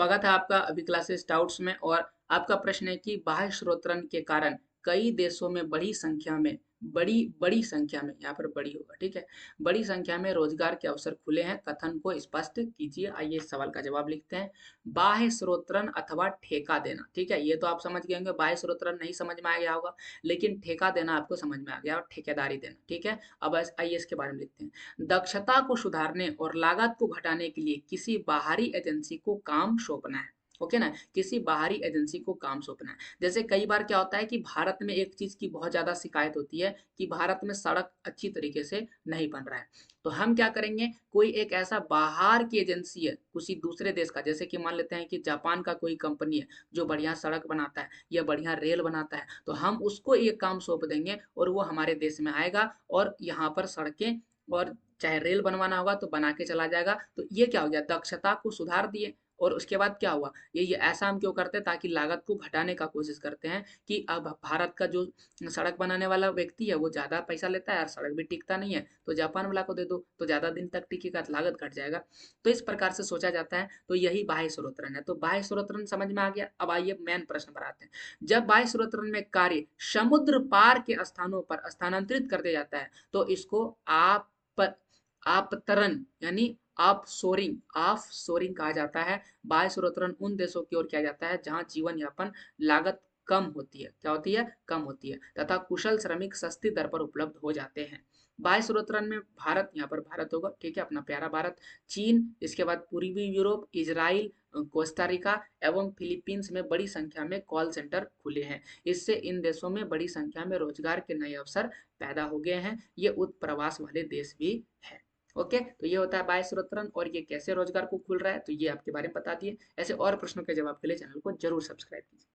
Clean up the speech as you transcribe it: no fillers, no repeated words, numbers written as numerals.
स्वागत है आपका अभी क्लासेस डाउट्स में। और आपका प्रश्न है कि बाह्य स्रोतरण के कारण कई देशों में बड़ी संख्या में बड़ी बड़ी संख्या में, यहाँ पर बड़ी होगा, ठीक है, बड़ी संख्या में रोजगार के अवसर खुले हैं, कथन को स्पष्ट कीजिए। आइए इस सवाल का जवाब लिखते हैं। बाह्य स्रोतरण अथवा ठेका देना, ठीक है, ये तो आप समझ गए होंगे, बाह्य स्रोतरण नहीं समझ में आ गया होगा, लेकिन ठेका देना आपको समझ में आ गया, और ठेकेदारी देना, ठीक है। अब आइए इसके बारे में लिखते हैं। दक्षता को सुधारने और लागत को घटाने के लिए किसी बाहरी एजेंसी को काम सौंपना है। ओके ना, किसी बाहरी एजेंसी को काम सौंपना है। जैसे कई बार क्या होता है कि भारत में एक चीज की बहुत ज्यादा शिकायत होती है कि भारत में सड़क अच्छी तरीके से नहीं बन रहा है। तो हम क्या करेंगे, कोई एक ऐसा बाहर की एजेंसी है किसी दूसरे देश का, जैसे कि मान लेते हैं कि जापान का कोई कंपनी है जो बढ़िया सड़क बनाता है या बढ़िया रेल बनाता है, तो हम उसको ये काम सौंप देंगे और वो हमारे देश में आएगा और यहाँ पर सड़कें और चाहे रेल बनवाना होगा तो बना के चला जाएगा। तो ये क्या हो गया, दक्षता को सुधार दिए। और उसके बाद क्या हुआ, ये ऐसा हम क्यों करते हैं, ताकि लागत को घटाने का कोशिश करते हैं कि अब भारत का जो सड़क बनाने वाला व्यक्ति है वो ज़्यादा पैसा लेता है और सड़क भी टिकता नहीं है, तो जापान वाला को दे दो तो ज़्यादा दिन तक टिकेगा, लागत घट जाएगा। तो इस प्रकार से सोचा जाता है। तो यही बाह्य स्रोतरण है। तो बाह्य स्रोतरण समझ में आ गया। अब आइए मेन प्रश्न पर आते हैं। जब बाह्य स्रोतरण में कार्य समुद्र पार के स्थानों पर स्थानांतरित कर दिया जाता है तो इसको आप आपतरण यानी ऑफ सोरिंग कहा जाता है। बाह्य स्रोतरण उन देशों की ओर किया जाता है जहां जीवन यापन लागत कम होती है, क्या होती है, कम होती है, तथा कुशल श्रमिक सस्ती दर पर उपलब्ध हो जाते हैं। बाह्य स्रोतरण में भारत, यहाँ पर भारत होगा, ठीक है, अपना प्यारा भारत, चीन, इसके बाद पूर्वी यूरोप, इजराइल, कोस्टारिका एवं फिलीपींस में बड़ी संख्या में कॉल सेंटर खुले हैं। इससे इन देशों में बड़ी संख्या में रोजगार के नए अवसर पैदा हो गए हैं। ये उत्प्रवास वाले देश भी है। ओके, तो ये होता है बाह्य स्रोतरण और ये कैसे रोजगार को खुल रहा है, तो ये आपके बारे में बता दिए। ऐसे और प्रश्नों के जवाब के लिए चैनल को जरूर सब्सक्राइब कीजिए।